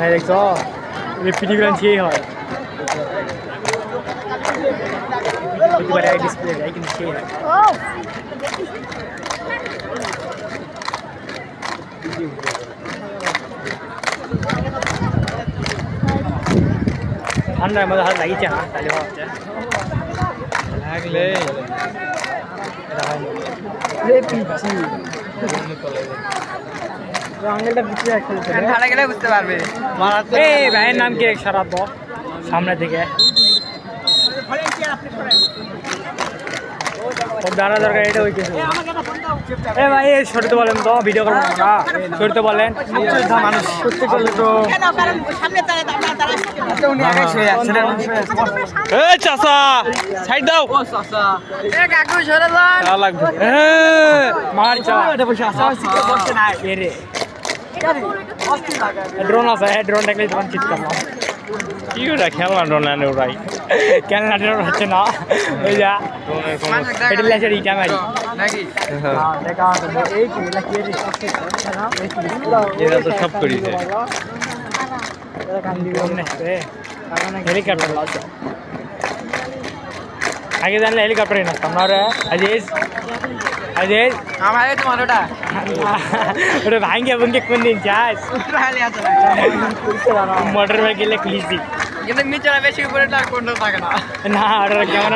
দেখছো পিটিগুলো সেই হয় প্রতিবার এক ডিসপ্লে যায় কিন্তু সেই হয় ঠান্ডার মধ্যে হাত লাগিয়েছে না তাহলে হচ্ছে লাগলে বুঝতে পারবে ভাইয়ের নাম কি সারাত সামনে থেকে দাঁড়া দরকার এটা ওই কিছু এ ভাই সরতে বলেন তো ভিডিও করবো আমরা সরতে বলেন মানুষ সত্যি করলে তো চাষা সাইড দাও ড্রোন আছে ড্রোন দেখলে তখন চিৎ করলাম কি ওটা খেলনা ড্রোন আনে ওরাই খেলনা ড্রোন হচ্ছে না ওই যা এটা লেসের ইটা মারি এরা তো সব করিছে হেলিকপ্টার আগে জানলে হেলিকপ্টারই নাচতাম না রে আজিজ আজিজ আমার তোমার ওটা ওটা ভাঙ্গে ভঙ্গে কোন দিন যাস মোটর বাইক গেলে ক্লিসি কিন্তু নিচে বেশি উপরে কন্ট্রোল থাকে না না ওটা কেমন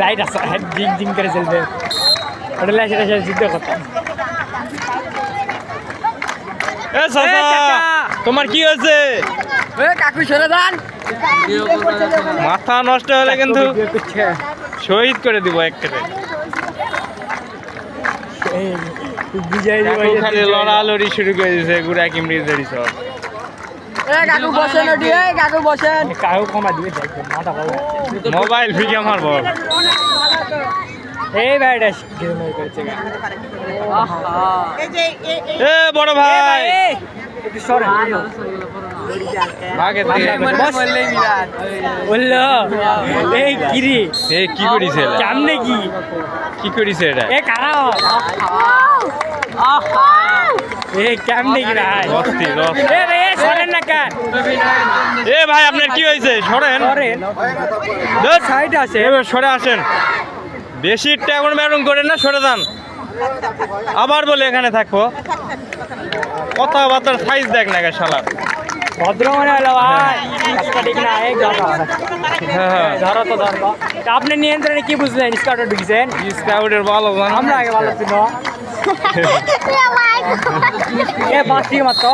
লাইট আছে জিং জিং করে চলবে ওটা লাইট এসে যুদ্ধ করতাম এ চাচা তোমার কি হয়েছে এ কাকু সরে যান মাথা নষ্ট হলে কিন্তু শহীদ করে দিব একটারে লড়ালড়ি শুরু করে দিয়েছে গুড়া কিমড়ি ধরি সব মোবাইল ফিকে আমার বল এই ভাইটা এ বড় ভাই কি করিছে কেমনে কি করিছে এটা এ কারা কেমনে কি সরেন না কেন এ ভাই আপনার কি হয়েছে সরেন সাইড আছে এবার সরে আসেন বেশি ট্যাগন ম্যারুন করেন না সরে যান আবার বলে এখানে থাকবো কথাবার্তার সাইজ দেখ না শালা ভদ্র মনে হলো ভাই ঠিক না ধরো তো ধরো আপনি নিয়ন্ত্রণে কি বুঝলেন স্কাউটে ঢুকছেন স্কাউটের ভালো আমরা আগে ভালো ছিল এ বাস মাত্র